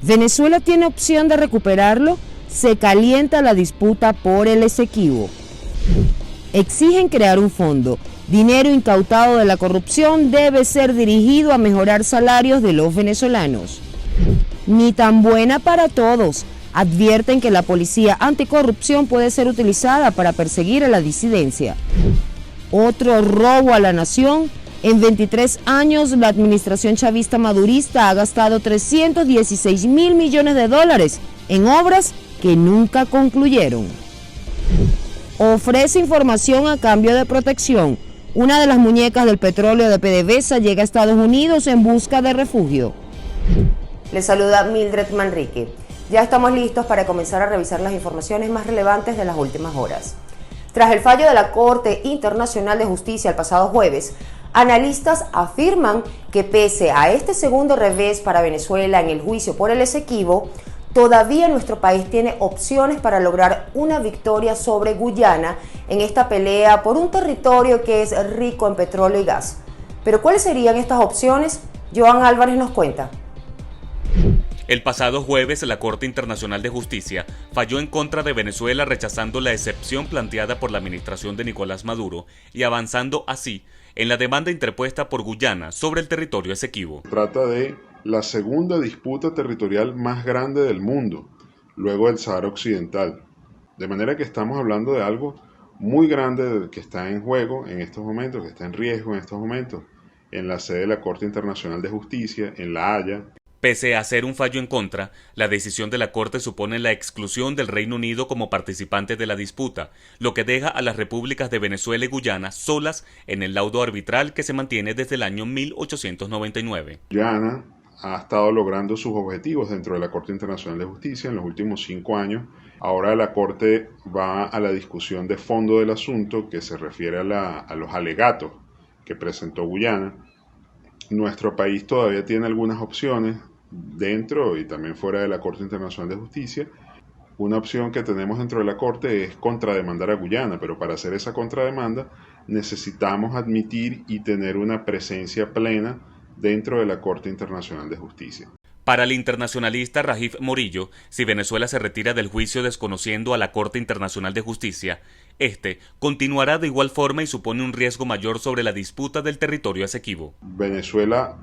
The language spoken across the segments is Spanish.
¿Venezuela tiene opción de recuperarlo? Se calienta la disputa por el Esequibo. Exigen crear un fondo. Dinero incautado de la corrupción debe ser dirigido a mejorar salarios de los venezolanos. Ni tan buena para todos. Advierten que la policía anticorrupción puede ser utilizada para perseguir a la disidencia. Otro robo a la nación. En 23 años, la administración chavista madurista ha gastado 316.000 millones de dólares en obras que nunca concluyeron. Ofrece información a cambio de protección. Una de las muñecas del petróleo de PDVSA llega a Estados Unidos en busca de refugio. Les saluda Mildred Manrique. Ya estamos listos para comenzar a revisar las informaciones más relevantes de las últimas horas. Tras el fallo de la Corte Internacional de Justicia el pasado jueves, analistas afirman que pese a este segundo revés para Venezuela en el juicio por el Esequibo, todavía nuestro país tiene opciones para lograr una victoria sobre Guyana en esta pelea por un territorio que es rico en petróleo y gas. Pero ¿cuáles serían estas opciones? Joan Álvarez nos cuenta. El pasado jueves, la Corte Internacional de Justicia falló en contra de Venezuela rechazando la excepción planteada por la administración de Nicolás Maduro y avanzando así en la demanda interpuesta por Guyana sobre el territorio Esequibo. Trata de la segunda disputa territorial más grande del mundo, luego del Sahara Occidental. De manera que estamos hablando de algo muy grande que está en juego en estos momentos, que está en riesgo en estos momentos, en la sede de la Corte Internacional de Justicia, en La Haya. Pese a ser un fallo en contra, la decisión de la Corte supone la exclusión del Reino Unido como participante de la disputa, lo que deja a las repúblicas de Venezuela y Guyana solas en el laudo arbitral que se mantiene desde el año 1899. Guyana ha estado logrando sus objetivos dentro de la Corte Internacional de Justicia en los últimos 5 años. Ahora la Corte va a la discusión de fondo del asunto que se refiere a los alegatos que presentó Guyana. Nuestro país todavía tiene algunas opciones dentro y también fuera de la Corte Internacional de Justicia. Una opción que tenemos dentro de la Corte es contrademandar a Guyana, pero para hacer esa contrademanda necesitamos admitir y tener una presencia plena dentro de la Corte Internacional de Justicia. Para el internacionalista Rajif Morillo, si Venezuela se retira del juicio desconociendo a la Corte Internacional de Justicia, este continuará de igual forma y supone un riesgo mayor sobre la disputa del territorio Esequibo. Venezuela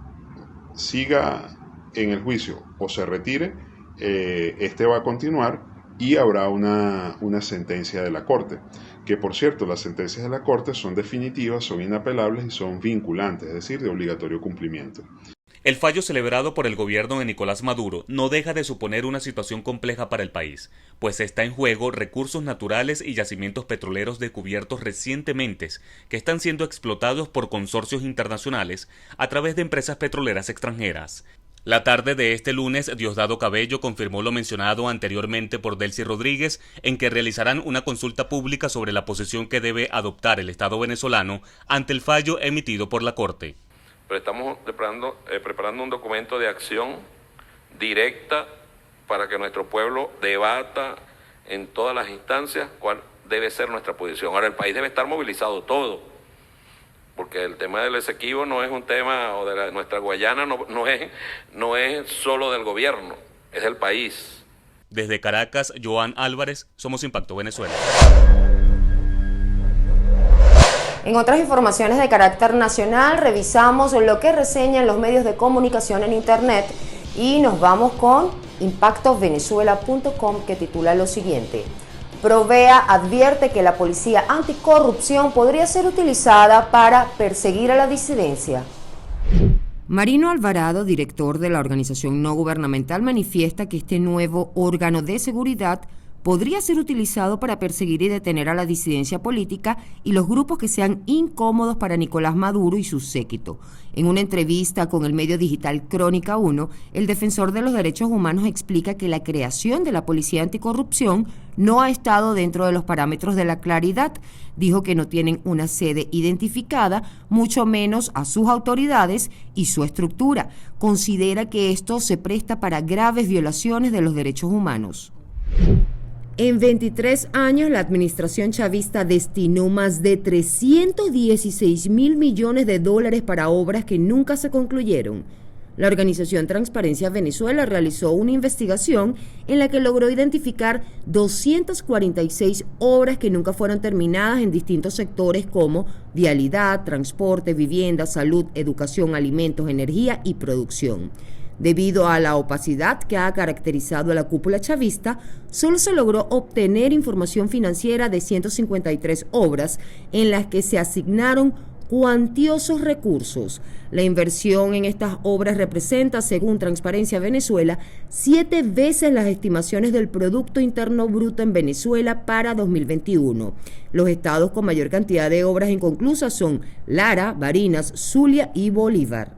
siga en el juicio o se retire, este va a continuar y habrá una sentencia de la Corte, que por cierto las sentencias de la Corte son definitivas, son inapelables y son vinculantes, es decir, de obligatorio cumplimiento. El fallo celebrado por el gobierno de Nicolás Maduro no deja de suponer una situación compleja para el país, pues está en juego recursos naturales y yacimientos petroleros descubiertos recientemente que están siendo explotados por consorcios internacionales a través de empresas petroleras extranjeras. La tarde de este lunes, Diosdado Cabello confirmó lo mencionado anteriormente por Delcy Rodríguez en que realizarán una consulta pública sobre la posición que debe adoptar el Estado venezolano ante el fallo emitido por la Corte. Pero estamos preparando un documento de acción directa para que nuestro pueblo debata en todas las instancias cuál debe ser nuestra posición. Ahora, el país debe estar movilizado todo, porque el tema del Esequibo no es un tema, o de nuestra Guayana no es solo del gobierno, es del país. Desde Caracas, Joan Álvarez, Somos Impacto Venezuela. En otras informaciones de carácter nacional, revisamos lo que reseñan los medios de comunicación en Internet y nos vamos con impactovenezuela.com, que titula lo siguiente: Provea advierte que la policía anticorrupción podría ser utilizada para perseguir a la disidencia. Marino Alvarado, director de la organización no gubernamental, manifiesta que este nuevo órgano de seguridad podría ser utilizado para perseguir y detener a la disidencia política y los grupos que sean incómodos para Nicolás Maduro y su séquito. En una entrevista con el medio digital Crónica 1, el defensor de los derechos humanos explica que la creación de la Policía Anticorrupción no ha estado dentro de los parámetros de la claridad. Dijo que no tienen una sede identificada, mucho menos a sus autoridades y su estructura. Considera que esto se presta para graves violaciones de los derechos humanos. En 23 años, la administración chavista destinó más de 316.000 millones de dólares para obras que nunca se concluyeron. La organización Transparencia Venezuela realizó una investigación en la que logró identificar 246 obras que nunca fueron terminadas en distintos sectores como vialidad, transporte, vivienda, salud, educación, alimentos, energía y producción. Debido a la opacidad que ha caracterizado a la cúpula chavista, solo se logró obtener información financiera de 153 obras en las que se asignaron cuantiosos recursos. La inversión en estas obras representa, según Transparencia Venezuela, 7 veces las estimaciones del Producto Interno Bruto en Venezuela para 2021. Los estados con mayor cantidad de obras inconclusas son Lara, Barinas, Zulia y Bolívar.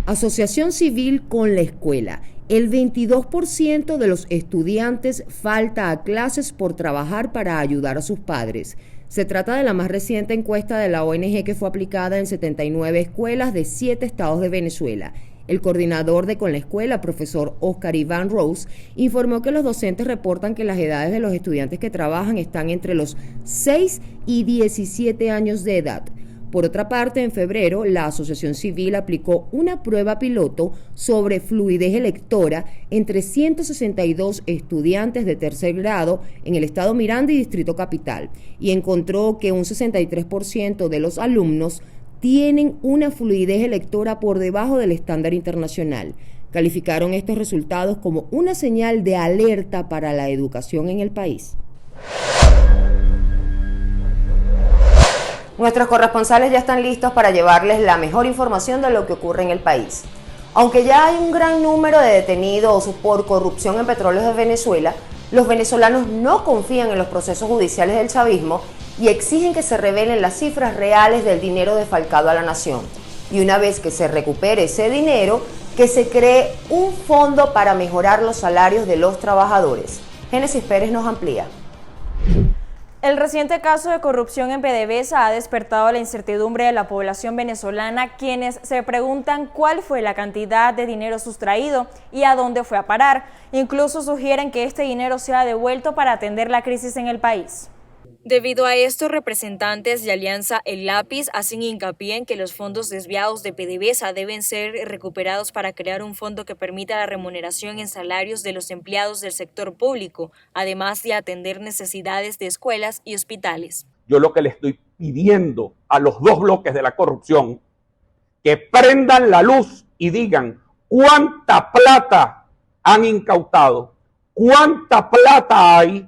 Asociación civil con la escuela. El 22% de los estudiantes falta a clases por trabajar para ayudar a sus padres. Se trata de la más reciente encuesta de la ONG que fue aplicada en 79 escuelas de 7 estados de Venezuela. El coordinador de Con la Escuela, profesor Oscar Iván Rose, informó que los docentes reportan que las edades de los estudiantes que trabajan están entre los 6 y 17 años de edad. Por otra parte, en febrero, la Asociación Civil aplicó una prueba piloto sobre fluidez lectora entre 162 estudiantes de tercer grado en el estado Miranda y Distrito Capital y encontró que un 63% de los alumnos tienen una fluidez lectora por debajo del estándar internacional. Calificaron estos resultados como una señal de alerta para la educación en el país. Nuestros corresponsales ya están listos para llevarles la mejor información de lo que ocurre en el país. Aunque ya hay un gran número de detenidos por corrupción en Petróleos de Venezuela, los venezolanos no confían en los procesos judiciales del chavismo y exigen que se revelen las cifras reales del dinero defalcado a la nación. Y una vez que se recupere ese dinero, que se cree un fondo para mejorar los salarios de los trabajadores. Génesis Pérez nos amplía. El reciente caso de corrupción en PDVSA ha despertado la incertidumbre de la población venezolana, quienes se preguntan cuál fue la cantidad de dinero sustraído y a dónde fue a parar. Incluso sugieren que este dinero sea devuelto para atender la crisis en el país. Debido a esto, representantes de Alianza El Lápiz hacen hincapié en que los fondos desviados de PDVSA deben ser recuperados para crear un fondo que permita la remuneración en salarios de los empleados del sector público, además de atender necesidades de escuelas y hospitales. Yo lo que le estoy pidiendo a los dos bloques de la corrupción, que prendan la luz y digan cuánta plata han incautado, cuánta plata hay,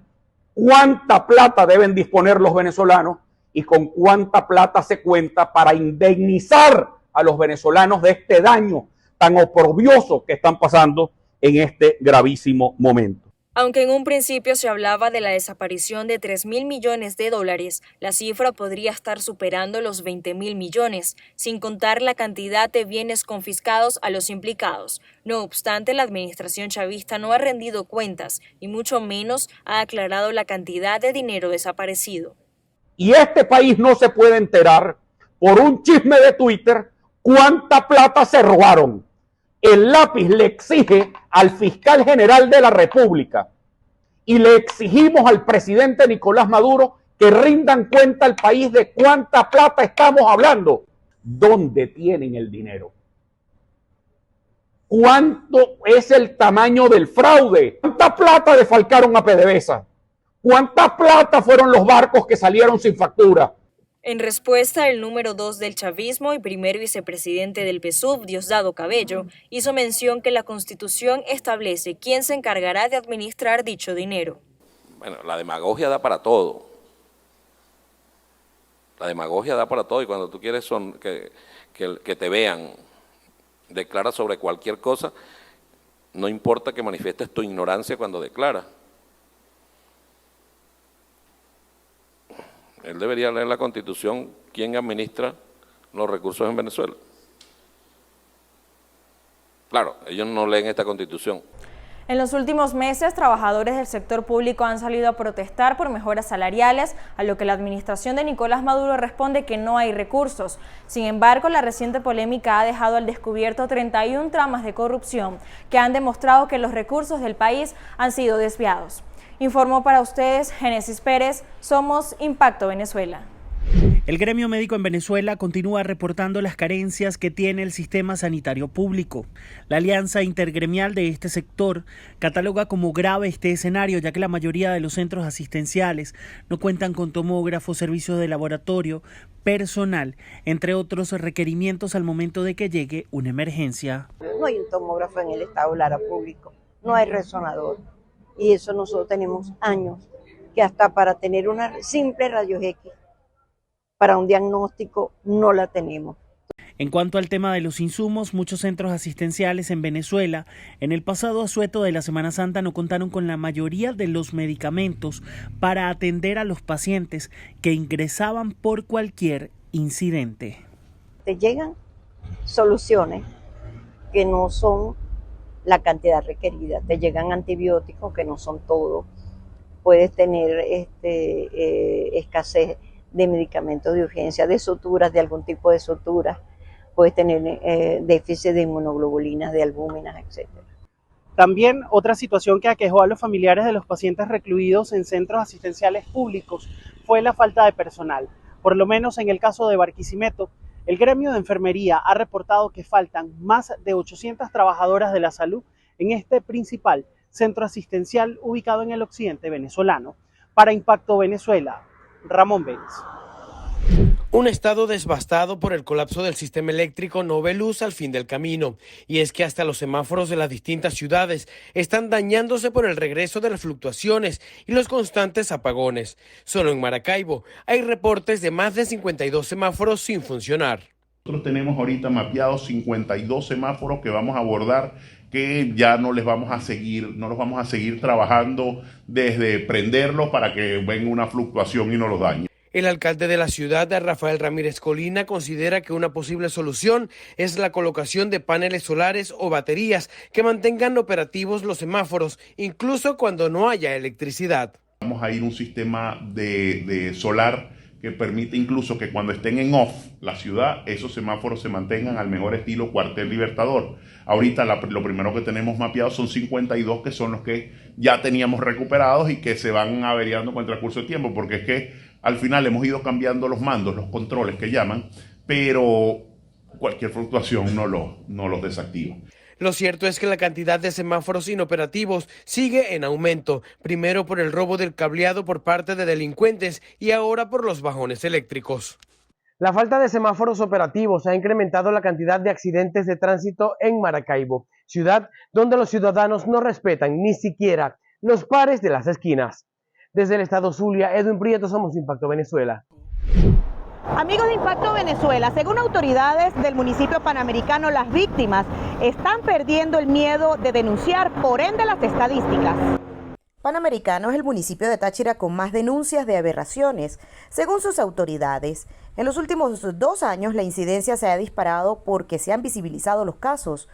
cuánta plata deben disponer los venezolanos y con cuánta plata se cuenta para indemnizar a los venezolanos de este daño tan oprobioso que están pasando en este gravísimo momento. Aunque en un principio se hablaba de la desaparición de 3.000 millones de dólares, la cifra podría estar superando los 20.000 millones, sin contar la cantidad de bienes confiscados a los implicados. No obstante, la administración chavista no ha rendido cuentas y mucho menos ha aclarado la cantidad de dinero desaparecido. Y este país no se puede enterar por un chisme de Twitter cuánta plata se robaron. El Lápiz le exige al fiscal general de la República y le exigimos al presidente Nicolás Maduro que rindan cuenta al país de cuánta plata estamos hablando. ¿Dónde tienen el dinero? ¿Cuánto es el tamaño del fraude? ¿Cuánta plata defalcaron a PDVSA? ¿Cuánta plata fueron los barcos que salieron sin factura? En respuesta, el número 2 del chavismo y primer vicepresidente del PSUV, Diosdado Cabello, hizo mención que la Constitución establece quién se encargará de administrar dicho dinero. Bueno, la demagogia da para todo. La demagogia da para todo y cuando tú quieres que te vean, declara sobre cualquier cosa, no importa que manifiestes tu ignorancia cuando declaras. Él debería leer la Constitución, quién administra los recursos en Venezuela. Claro, ellos no leen esta Constitución. En los últimos meses, trabajadores del sector público han salido a protestar por mejoras salariales, a lo que la administración de Nicolás Maduro responde que no hay recursos. Sin embargo, la reciente polémica ha dejado al descubierto 31 tramas de corrupción que han demostrado que los recursos del país han sido desviados. Informó para ustedes Génesis Pérez, somos Impacto Venezuela. El gremio médico en Venezuela continúa reportando las carencias que tiene el sistema sanitario público. La alianza intergremial de este sector cataloga como grave este escenario, ya que la mayoría de los centros asistenciales no cuentan con tomógrafos, servicios de laboratorio, personal, entre otros requerimientos al momento de que llegue una emergencia. No hay un tomógrafo en el estado Lara público, no hay resonador. Y eso nosotros tenemos años, que hasta para tener una simple rayos X, para un diagnóstico, no la tenemos. En cuanto al tema de los insumos, muchos centros asistenciales en Venezuela en el pasado asueto de la Semana Santa no contaron con la mayoría de los medicamentos para atender a los pacientes que ingresaban por cualquier incidente. Te llegan soluciones que no son la cantidad requerida, te llegan antibióticos que no son todo, puedes tener escasez de medicamentos de urgencia, de suturas, de algún tipo de suturas, puedes tener déficit de inmunoglobulinas, de albúminas, etc. También otra situación que aquejó a los familiares de los pacientes recluidos en centros asistenciales públicos fue la falta de personal. Por lo menos en el caso de Barquisimeto, el gremio de enfermería ha reportado que faltan más de 800 trabajadoras de la salud en este principal centro asistencial ubicado en el occidente venezolano. Para Impacto Venezuela, Ramón Vélez. Un estado devastado por el colapso del sistema eléctrico no ve luz al fin del camino. Y es que hasta los semáforos de las distintas ciudades están dañándose por el regreso de las fluctuaciones y los constantes apagones. Solo en Maracaibo hay reportes de más de 52 semáforos sin funcionar. Nosotros tenemos ahorita mapeados 52 semáforos que vamos a abordar, que ya no los vamos a seguir trabajando desde prenderlos para que venga una fluctuación y no los dañe. El alcalde de la ciudad, Rafael Ramírez Colina, considera que una posible solución es la colocación de paneles solares o baterías que mantengan operativos los semáforos, incluso cuando no haya electricidad. Vamos a ir a un sistema de solar que permite incluso que cuando estén en off la ciudad, esos semáforos se mantengan al mejor estilo Cuartel Libertador. Ahorita lo primero que tenemos mapeado son 52, que son los que ya teníamos recuperados y que se van averiando con el transcurso del tiempo, porque es que al final hemos ido cambiando los mandos, los controles que llaman, pero cualquier fluctuación no los desactiva. Lo cierto es que la cantidad de semáforos inoperativos sigue en aumento, primero por el robo del cableado por parte de delincuentes y ahora por los bajones eléctricos. La falta de semáforos operativos ha incrementado la cantidad de accidentes de tránsito en Maracaibo, ciudad donde los ciudadanos no respetan ni siquiera los pares de las esquinas. Desde el estado Zulia, Edwin Prieto, Somos Impacto Venezuela. Amigos de Impacto Venezuela, según autoridades del municipio panamericano, las víctimas están perdiendo el miedo de denunciar, por ende las estadísticas. Panamericano es el municipio de Táchira con más denuncias de aberraciones. Según sus autoridades, en los últimos 2 años la incidencia se ha disparado porque se han visibilizado los casos.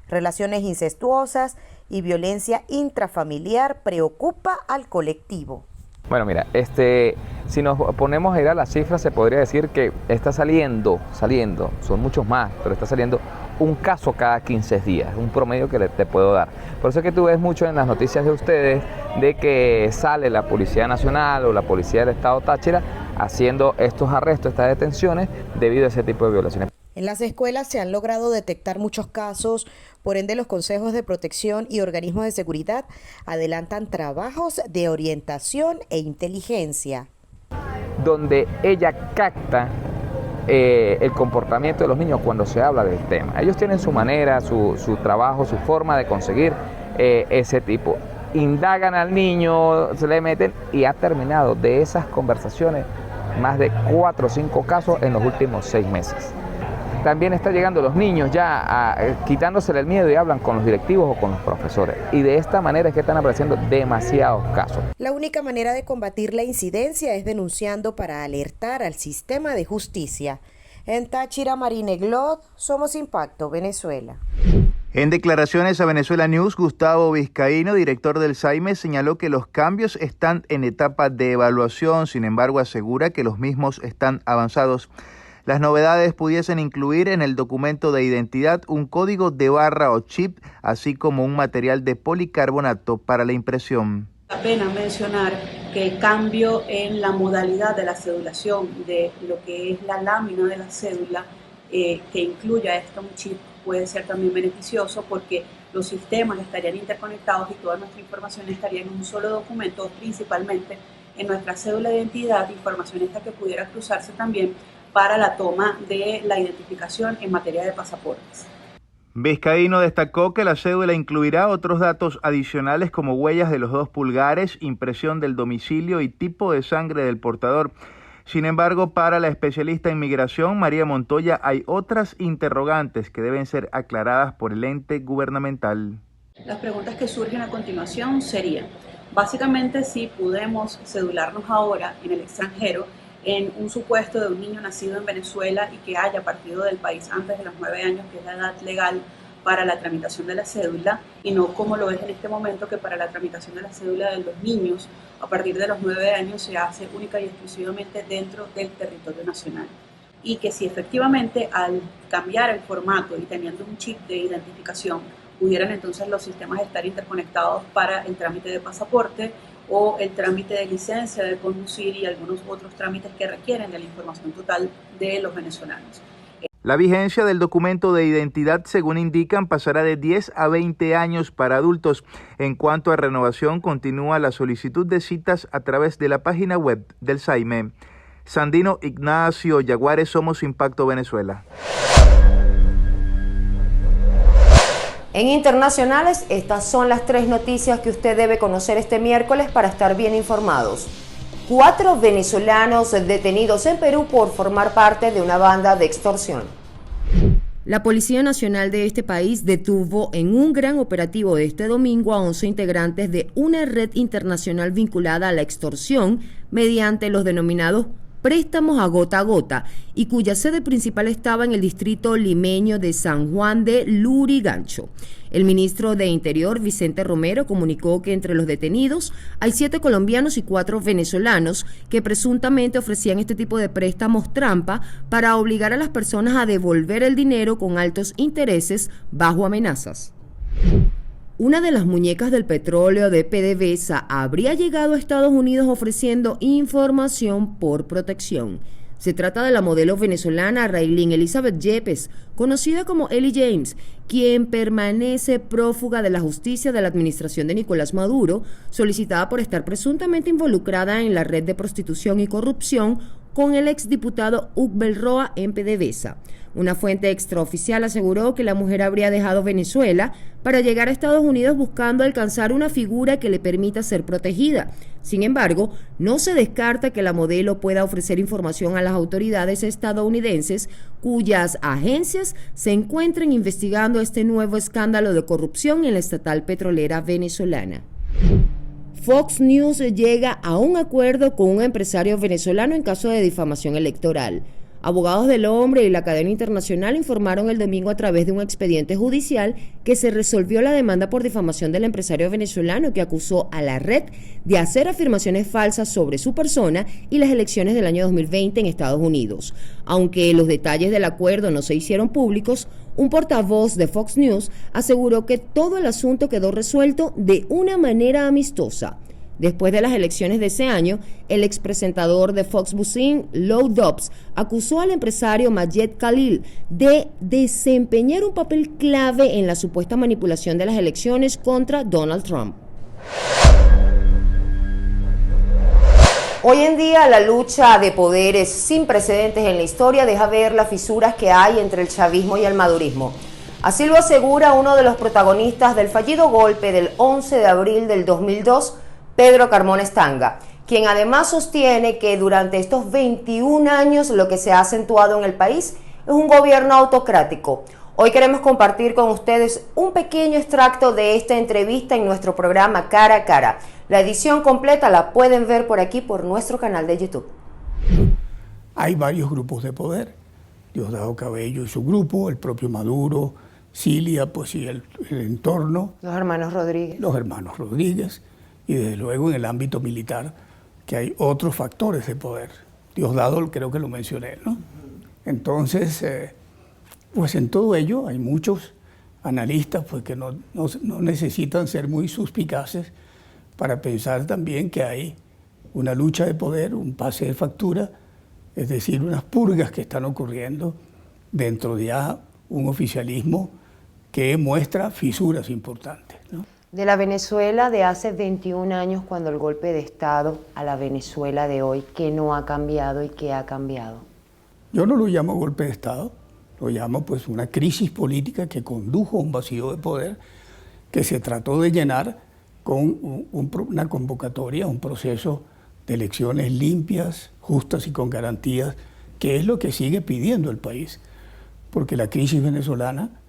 Relaciones incestuosas y violencia intrafamiliar preocupa al colectivo. Bueno, mira, si nos ponemos a ir a las cifras, se podría decir que está saliendo, son muchos más, pero está saliendo un caso cada 15 días, un promedio que te puedo dar. Por eso es que tú ves mucho en las noticias de ustedes de que sale la Policía Nacional o la Policía del Estado Táchira haciendo estos arrestos, estas detenciones debido a ese tipo de violaciones. En las escuelas se han logrado detectar muchos casos, por ende los consejos de protección y organismos de seguridad adelantan trabajos de orientación e inteligencia. Donde ella capta el comportamiento de los niños cuando se habla del tema. Ellos tienen su manera, su trabajo, su forma de conseguir ese tipo. Indagan al niño, se le meten y ha terminado de esas conversaciones más de 4 o 5 casos en los últimos 6 meses. También está llegando los niños ya quitándosele el miedo y hablan con los directivos o con los profesores. Y de esta manera es que están apareciendo demasiados casos. La única manera de combatir la incidencia es denunciando para alertar al sistema de justicia. En Táchira, Marine Glot, Somos Impacto Venezuela. En declaraciones a Venezuela News, Gustavo Vizcaíno, director del SAIME, señaló que los cambios están en etapa de evaluación, sin embargo asegura que los mismos están avanzados. Las novedades pudiesen incluir en el documento de identidad un código de barra o chip, así como un material de policarbonato para la impresión. La pena mencionar que el cambio en la modalidad de la cedulación de lo que es la lámina de la cédula que incluya esto un chip puede ser también beneficioso porque los sistemas estarían interconectados y toda nuestra información estaría en un solo documento, principalmente en nuestra cédula de identidad, información esta que pudiera cruzarse también para la toma de la identificación en materia de pasaportes. Vizcaíno destacó que la cédula incluirá otros datos adicionales como huellas de los 2 pulgares, impresión del domicilio y tipo de sangre del portador. Sin embargo, para la especialista en migración, María Montoya, hay otras interrogantes que deben ser aclaradas por el ente gubernamental. Las preguntas que surgen a continuación serían, básicamente, si podemos cedularnos ahora en el extranjero en un supuesto de un niño nacido en Venezuela y que haya partido del país antes de los 9 años, que es la edad legal para la tramitación de la cédula, y no como lo es en este momento, que para la tramitación de la cédula de los niños a partir de los 9 años se hace única y exclusivamente dentro del territorio nacional. Y que si efectivamente al cambiar el formato y teniendo un chip de identificación, pudieran entonces los sistemas estar interconectados para el trámite de pasaporte o el trámite de licencia de conducir y algunos otros trámites que requieren de la información total de los venezolanos. La vigencia del documento de identidad, según indican, pasará de 10 a 20 años para adultos. En cuanto a renovación, continúa la solicitud de citas a través de la página web del SAIME. Sandino Ignacio Yaguares, Somos Impacto Venezuela. En internacionales, estas son las 3 noticias que usted debe conocer este miércoles para estar bien informados. 4 venezolanos detenidos en Perú por formar parte de una banda de extorsión. La Policía Nacional de este país detuvo en un gran operativo de este domingo a 11 integrantes de una red internacional vinculada a la extorsión mediante los denominados préstamos a gota y cuya sede principal estaba en el distrito limeño de San Juan de Lurigancho. El ministro de Interior, Vicente Romero, comunicó que entre los detenidos hay 7 colombianos y 4 venezolanos que presuntamente ofrecían este tipo de préstamos trampa para obligar a las personas a devolver el dinero con altos intereses bajo amenazas. Una de las muñecas del petróleo de PDVSA habría llegado a Estados Unidos ofreciendo información por protección. Se trata de la modelo venezolana Raylene Elizabeth Yepes, conocida como Ellie James, quien permanece prófuga de la justicia de la administración de Nicolás Maduro, solicitada por estar presuntamente involucrada en la red de prostitución y corrupción con el exdiputado Hugo Belroa en PDVSA. Una fuente extraoficial aseguró que la mujer habría dejado Venezuela para llegar a Estados Unidos buscando alcanzar una figura que le permita ser protegida. Sin embargo, no se descarta que la modelo pueda ofrecer información a las autoridades estadounidenses cuyas agencias se encuentren investigando este nuevo escándalo de corrupción en la estatal petrolera venezolana. Fox News llega a un acuerdo con un empresario venezolano en caso de difamación electoral. Abogados del hombre y la cadena internacional informaron el domingo a través de un expediente judicial que se resolvió la demanda por difamación del empresario venezolano que acusó a la red de hacer afirmaciones falsas sobre su persona y las elecciones del año 2020 en Estados Unidos. Aunque los detalles del acuerdo no se hicieron públicos, un portavoz de Fox News aseguró que todo el asunto quedó resuelto de una manera amistosa. Después de las elecciones de ese año, el expresentador de Fox Buzzing, Lou Dobbs, acusó al empresario Majed Khalil de desempeñar un papel clave en la supuesta manipulación de las elecciones contra Donald Trump. Hoy en día, la lucha de poderes sin precedentes en la historia deja ver las fisuras que hay entre el chavismo y el madurismo. Así lo asegura uno de los protagonistas del fallido golpe del 11 de abril del 2002, Pedro Carmona Estanga, quien además sostiene que durante estos 21 años lo que se ha acentuado en el país es un gobierno autocrático. Hoy queremos compartir con ustedes un pequeño extracto de esta entrevista en nuestro programa Cara a Cara. La edición completa la pueden ver por aquí, por nuestro canal de YouTube. Hay varios grupos de poder. Diosdado Cabello y su grupo, el propio Maduro, Cilia, pues y el entorno. Los hermanos Rodríguez. Los hermanos Rodríguez. Y desde luego en el ámbito militar, que hay otros factores de poder. Diosdado creo que lo mencioné, ¿no? Entonces, pues en todo ello hay muchos analistas pues, que no necesitan ser muy suspicaces para pensar también que hay una lucha de poder, un pase de factura, es decir, unas purgas que están ocurriendo dentro de ya un oficialismo que muestra fisuras importantes, ¿no? De la Venezuela de hace 21 años, cuando el golpe de Estado, a la Venezuela de hoy, ¿qué no ha cambiado y qué ha cambiado? Yo no lo llamo golpe de Estado, lo llamo pues una crisis política que condujo a un vacío de poder que se trató de llenar con una convocatoria, un proceso de elecciones limpias, justas y con garantías, que es lo que sigue pidiendo el país. Porque la crisis venezolana,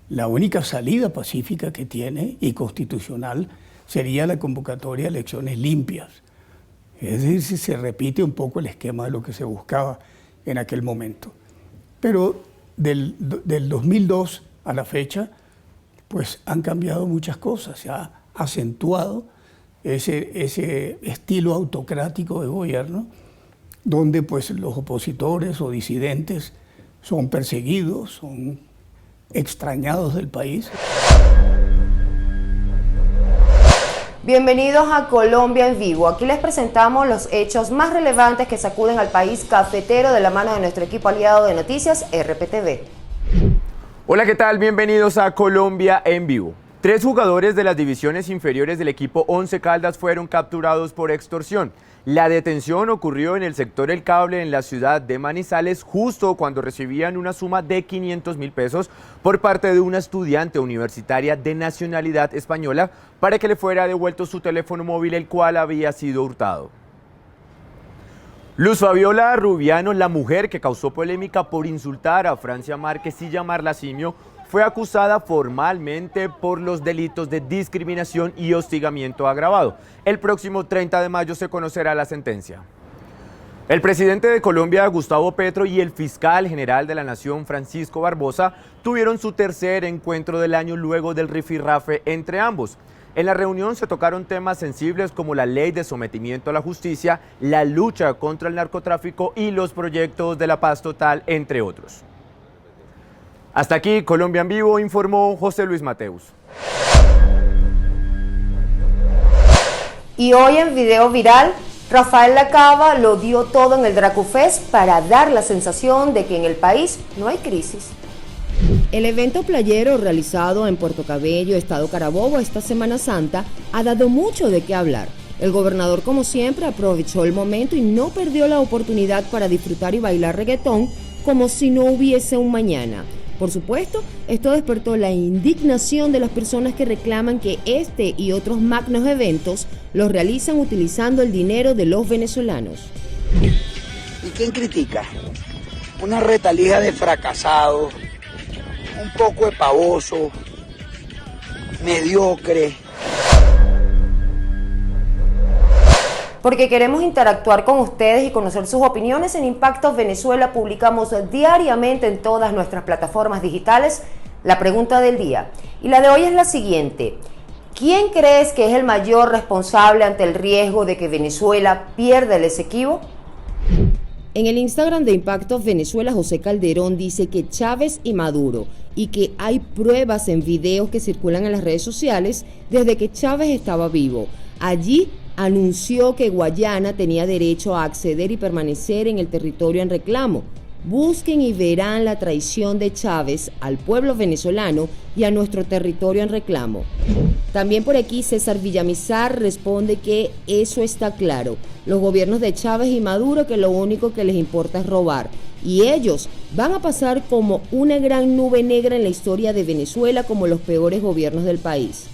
la única salida pacífica que tiene y constitucional sería la convocatoria de elecciones limpias. Es decir, si se repite un poco el esquema de lo que se buscaba en aquel momento. Pero del 2002 a la fecha, pues han cambiado muchas cosas, se ha acentuado ese estilo autocrático de gobierno, donde pues los opositores o disidentes son perseguidos, son extrañados del país. Bienvenidos a Colombia en Vivo. Aquí les presentamos los hechos más relevantes que sacuden al país cafetero de la mano de nuestro equipo aliado de noticias RPTV. Hola, ¿qué tal? Bienvenidos a Colombia en Vivo. 3 jugadores de las divisiones inferiores del equipo Once Caldas fueron capturados por extorsión. La detención ocurrió en el sector El Cable en la ciudad de Manizales justo cuando recibían una suma de 500.000 pesos por parte de una estudiante universitaria de nacionalidad española para que le fuera devuelto su teléfono móvil, el cual había sido hurtado. Luz Fabiola Rubiano, la mujer que causó polémica por insultar a Francia Márquez y llamarla simio, fue acusada formalmente por los delitos de discriminación y hostigamiento agravado. El próximo 30 de mayo se conocerá la sentencia. El presidente de Colombia, Gustavo Petro, y el fiscal general de la Nación, Francisco Barbosa, tuvieron su tercer encuentro del año luego del rifirrafe entre ambos. En la reunión se tocaron temas sensibles como la ley de sometimiento a la justicia, la lucha contra el narcotráfico y los proyectos de la paz total, entre otros. Hasta aquí Colombia en Vivo, informó José Luis Mateus. Y hoy en video viral, Rafael Lacava lo dio todo en el Dracufest para dar la sensación de que en el país no hay crisis. El evento playero realizado en Puerto Cabello, Estado Carabobo, esta Semana Santa, ha dado mucho de qué hablar. El gobernador, como siempre, aprovechó el momento y no perdió la oportunidad para disfrutar y bailar reggaetón como si no hubiese un mañana. Por supuesto, esto despertó la indignación de las personas que reclaman que este y otros magnos eventos los realizan utilizando el dinero de los venezolanos. ¿Y quién critica? Una retalija de fracasados, un poco de pavoso, mediocre. Porque queremos interactuar con ustedes y conocer sus opiniones, en Impactos Venezuela publicamos diariamente en todas nuestras plataformas digitales la pregunta del día. Y la de hoy es la siguiente: ¿quién crees que es el mayor responsable ante el riesgo de que Venezuela pierda el Esequibo? En el Instagram de Impactos Venezuela, José Calderón dice que Chávez y Maduro, y que hay pruebas en videos que circulan en las redes sociales desde que Chávez estaba vivo. Allí anunció que Guayana tenía derecho a acceder y permanecer en el territorio en reclamo. Busquen y verán la traición de Chávez al pueblo venezolano y a nuestro territorio en reclamo. También por aquí César Villamizar responde que eso está claro. Los gobiernos de Chávez y Maduro que lo único que les importa es robar. Y ellos van a pasar como una gran nube negra en la historia de Venezuela como los peores gobiernos del país.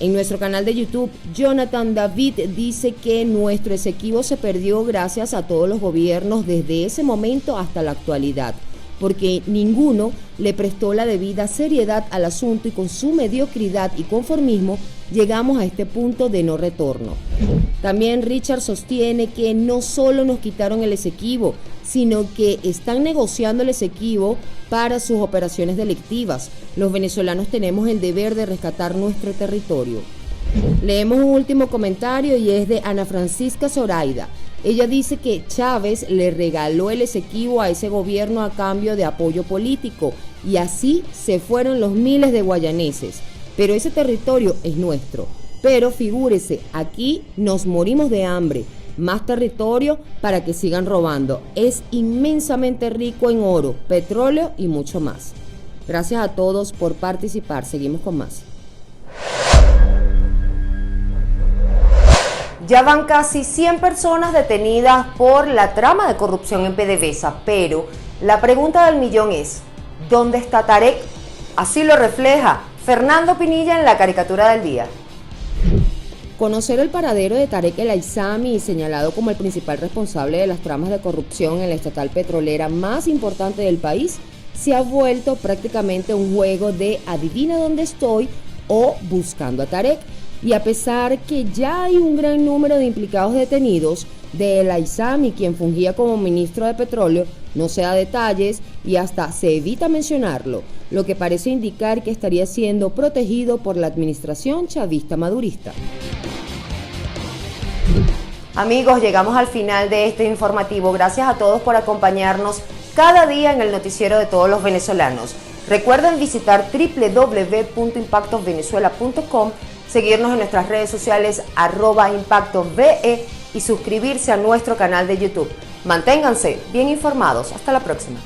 En nuestro canal de YouTube, Jonathan David dice que nuestro Esequibo se perdió gracias a todos los gobiernos desde ese momento hasta la actualidad, porque ninguno le prestó la debida seriedad al asunto y con su mediocridad y conformismo llegamos a este punto de no retorno. También Richard sostiene que no solo nos quitaron el Esequibo, sino que están negociando el Esequibo para sus operaciones delictivas. Los venezolanos tenemos el deber de rescatar nuestro territorio. Leemos un último comentario y es de Ana Francisca Zoraida. Ella dice que Chávez le regaló el Esequibo a ese gobierno a cambio de apoyo político y así se fueron los miles de guayaneses. Pero ese territorio es nuestro. Pero figúrese, aquí nos morimos de hambre. Más territorio para que sigan robando. Es inmensamente rico en oro, petróleo y mucho más. Gracias a todos por participar. Seguimos con más. Ya van casi 100 personas detenidas por la trama de corrupción en PDVSA, pero la pregunta del millón es, ¿dónde está Tarek? Así lo refleja Fernando Pinilla en la caricatura del día. Conocer el paradero de Tarek El Aizami, señalado como el principal responsable de las tramas de corrupción en la estatal petrolera más importante del país, se ha vuelto prácticamente un juego de adivina dónde estoy o buscando a Tarek. Y a pesar que ya hay un gran número de implicados detenidos, de El Aizami, quien fungía como ministro de petróleo, no se da detalles y hasta se evita mencionarlo, lo que parece indicar que estaría siendo protegido por la administración chavista madurista. Amigos, llegamos al final de este informativo. Gracias a todos por acompañarnos cada día en el noticiero de todos los venezolanos. Recuerden visitar www.impactosvenezuela.com, seguirnos en nuestras redes sociales @impactosve y suscribirse a nuestro canal de YouTube. Manténganse bien informados. Hasta la próxima.